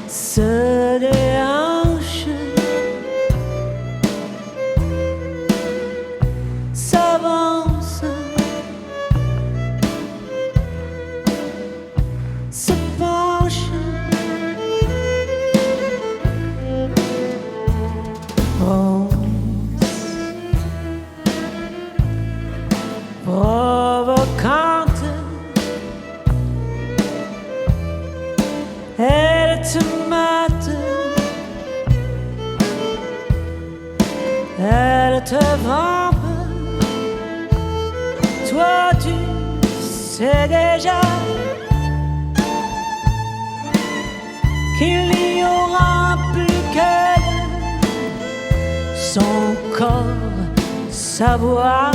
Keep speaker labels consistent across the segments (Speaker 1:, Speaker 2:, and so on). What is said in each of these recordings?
Speaker 1: se déhanche, s'avance, se penche. Provocante, elle te mate, elle te vampe. Toi tu sais déjà qu'il n'y aura plus qu'elle, son corps, sa voix,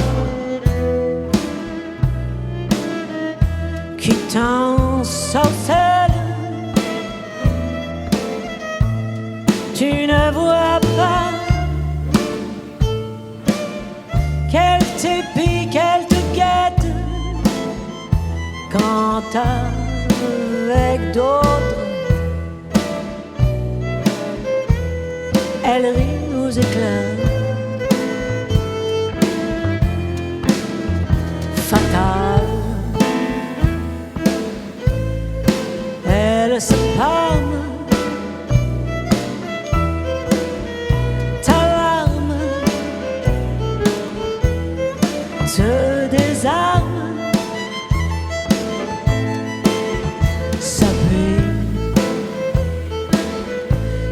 Speaker 1: qui t'ensorcelle. Tu ne vois pas qu'elle t'épie, qu'elle te guette, quand avec d'autres elle rit aux éclats. Fatale, elle se palme, ta larme te désarme, s'appuie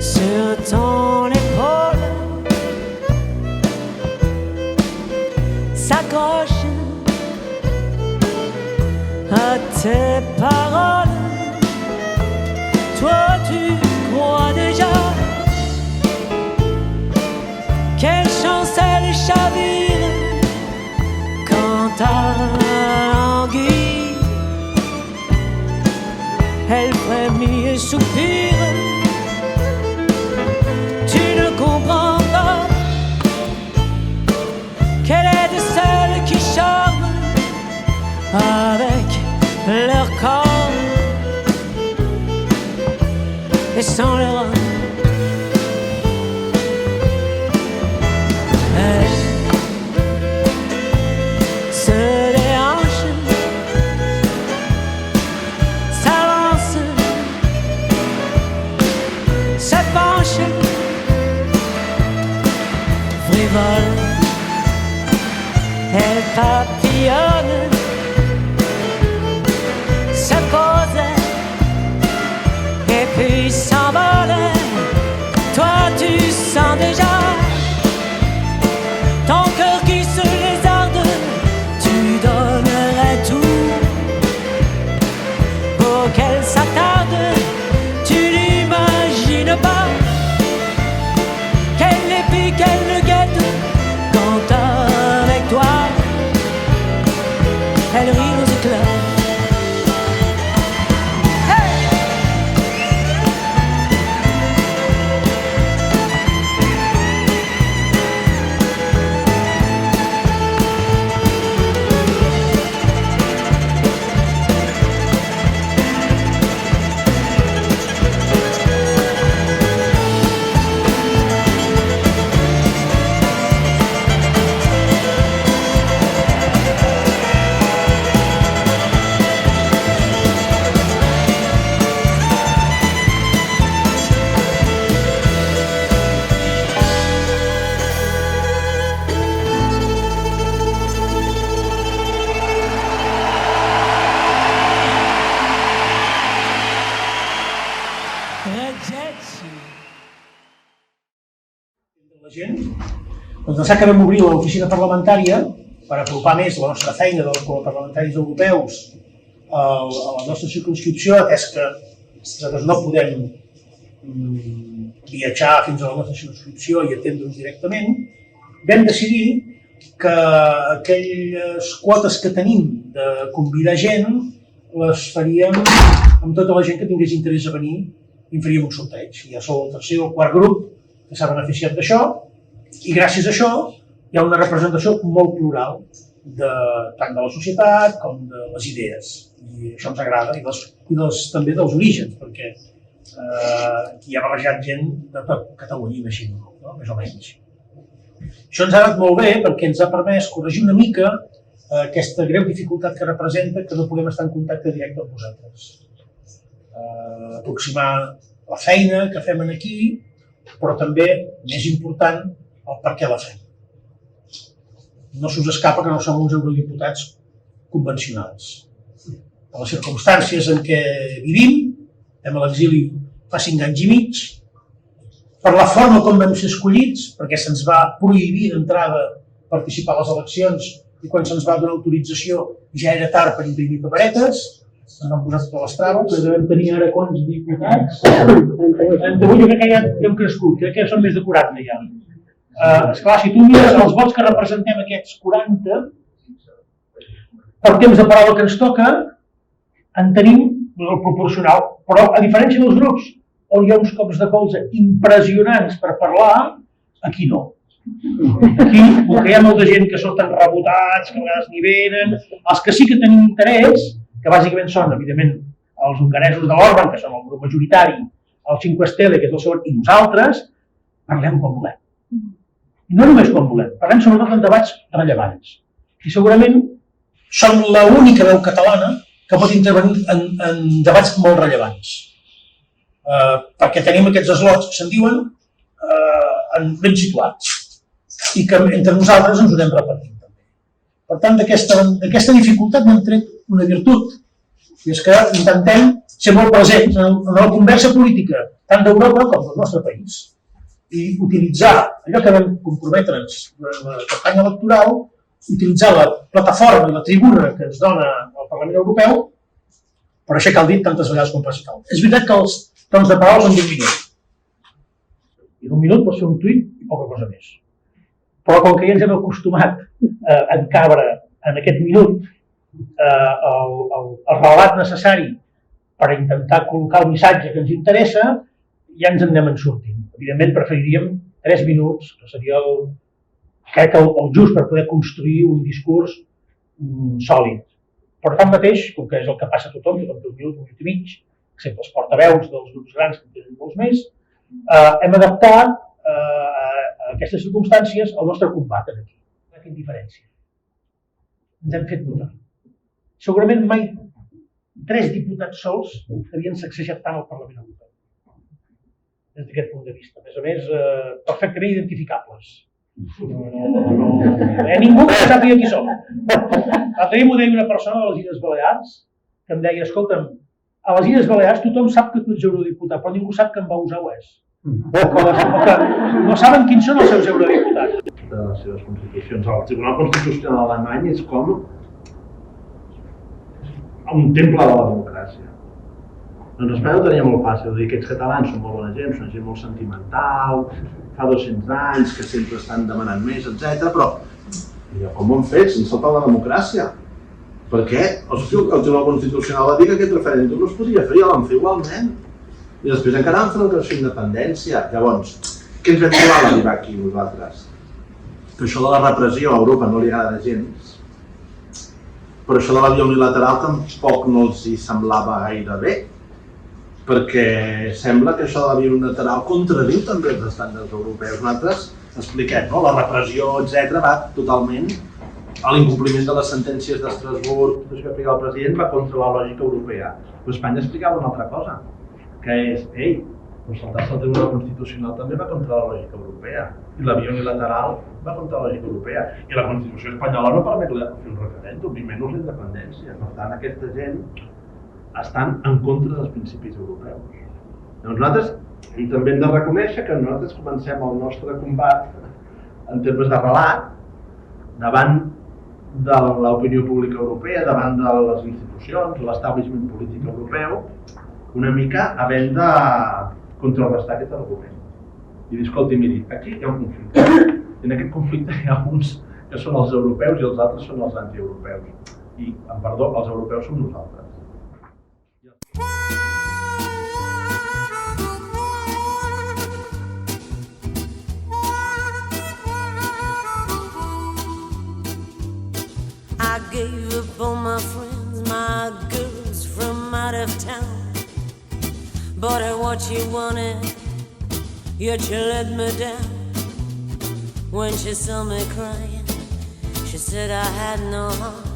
Speaker 1: sur ton épaule, s'accroche à tes paroles. Toi tu crois déjà quelle chance elle chavire quand ta languille elle frémit et soupire. Tu ne comprends pas qu'elle est de celles qui charment avec leur corps et sans leur âme. Elle se déhanche, s'avance, se penche, frivole, elle papillonne, se pose et puis s'envole. Toi tu sens déjà ton cœur qui se lézarde. Tu donnerais tout pour qu'elle s'attarde. Tu n'imagines pas qu'elle l'épie, qu'elle le guette, quand avec toi elle rit aux éclats.
Speaker 2: Doncs d'ençà que vam obrir l'oficina parlamentària per apropar més la nostra feina com a parlamentaris europeus a la nostra circumscripció, atès que nosaltres no podem viatjar fins a la nostra circumscripció i atendre'ns directament, vam decidir que aquelles quotes que tenim de convidar gent les faríem amb tota la gent que tingués interès a venir i en faríem un sorteig. Ja sou el tercer o quart grup que s'ha beneficiat d'això i gràcies a això hi ha una representació molt plural tant de la societat com de les idees i això ens agrada i també dels orígens, perquè Hi ha barrejat gent de tot Catalunya, imagino, no? Més o menys. Això ens ha anat molt bé perquè ens ha permès corregir una mica aquesta greu dificultat que representa que no puguem estar en contacte directe amb vosaltres. Aproximar la feina que fem aquí, però també, més important, el per què la fem. No se us escapa que no som uns eurodiputats convencionals. Per les circumstàncies en què vivim, estem a l'exili fa 5 anys i mig, per la forma com vam ser escollits, perquè se'ns va prohibir d'entrada participar a les eleccions i quan se'ns va donar autorització ja era tard per imprimir paperetes, ens van posar totes les traves.
Speaker 3: Però devem tenir ara quants diputats? 38, jo crec que ja hem crescut, crec que són més de 40 ja. Esclar, si tu mires els vots que representem aquests 40, per temps de paraula que ens toca, en tenim el proporcional, però a diferència dels grups on hi ha uns cops de colze impressionants per parlar, aquí no. Aquí, com que hi ha molta gent que són tan rebotats, que a vegades ni venen, els que sí que tenim interès, que bàsicament són, evidentment, els hongaresos de l'Orban, que són el grup majoritari, el 5 Stelle, que és el segon, i nosaltres, parlem quan volem. I no només quan volem, parlem sobretot en debats rellevants. I segurament
Speaker 2: som l'única veu catalana que pot intervenir en debats molt rellevants. Perquè tenim aquests slots que se'n diuen ben situats i que entre nosaltres ens ho anem repartint també. Per tant, d'aquesta dificultat n'hem tret una virtut, i és que intentem ser molt presents en la conversa política, tant d'Europa com del nostre país, i utilitzar allò que vam comprometre'ns durant la campanya electoral, utilitzar la plataforma i la tribuna que ens dona el Parlament Europeu per aixecar el dit tantes vegades com faci falta. És veritat que els tons de paraula són d'1 minut.
Speaker 3: I d'un minut pot ser un tuit i poca cosa més. Però com que ja ens hem acostumat a encabre en aquest minut el relat necessari per intentar col·locar el missatge que ens interessa, ja ens en anem sortint. Evidentment preferiríem 3 minuts, que seria crec que el just per poder construir un discurs sòlid. Però tanmateix, com que és el que passa a tothom, tothom té 1 minut, 1 minut i mig, excepte els portaveus dels grups grans que en tenen molts més, hem adaptat a aquestes circumstàncies el nostre combat aquí. Quina diferència. Ens hem fet notar. Segurament mai 3 diputats sols havien sacsejat tant al Parlament Europeu. Des d'aquest punt de vista. A més, perfectament identificables. Ningú que sàpiga qui som. L'altre dia m'ho deia una persona de les Illes Balears que em deia, escolta'm, a les Illes Balears tothom sap que tu ets eurodiputat, però ningú sap que en Bausà ho és. O que no saben quins són els seus eurodiputats.
Speaker 4: De les seves constitucions. El Tribunal Constitucional alemany és com un temple de la democràcia. Doncs a Espanya ho tenia molt fàcil, dir que aquests catalans són molt bona gent, són gent molt sentimental, fa 200 anys que sempre estan demanant més, etc. Però com ho han fet? Se'n salta la democràcia. Per què? El Tribunal Constitucional va dir que aquest referèndum no es podia fer, ja l'han fet igualment. I després encara van fer una declaració d'independència. Llavors, què ens vam trobar a arribar aquí nosaltres? Que això de la repressió a Europa no li agrada gens, però això de la via unilateral tampoc no els hi semblava gaire bé, perquè sembla que això de la via unilateral contradiu també els estàndards europeus. Nosaltres expliquem, no? La repressió, etc., va totalment a l'incompliment de les sentències d'Estrasburg, tot això que explica el president va contra la lògica europea. Però Espanya explicava una altra cosa, que és, saltar-se el Tribunal Constitucional també va contra la lògica europea, i la via unilateral va contra la lògica europea, i la Constitució espanyola no permet fer un referèndum, i menys la independència. Per tant, aquesta gent estan en contra dels principis europeus. Llavors nosaltres també hem de reconèixer que nosaltres comencem el nostre combat en termes de relat davant de l'opinió pública europea, davant de les institucions, de l'establishment polític europeu, una mica havent de contrarrestar aquest argument. I dir, escolti, miri, aquí hi ha un conflicte. I en aquest conflicte hi ha uns que són els europeus i els altres són els antieuropeus. I, amb perdó, els europeus som nosaltres.
Speaker 5: I gave up all my friends, my girls from out of town.
Speaker 1: bought her what she wanted, yet she let me down. When she saw me crying, she said I had no heart.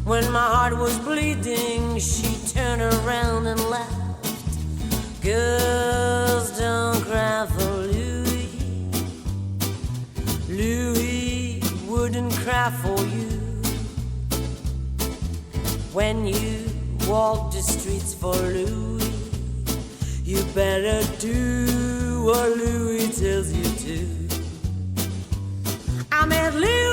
Speaker 1: When my heart was bleeding, she turned around and laughed. Girls, don't cry for Louis. Louis wouldn't cry for you. When you walk the streets for Louis, you better do what Louis tells you to. I met Louis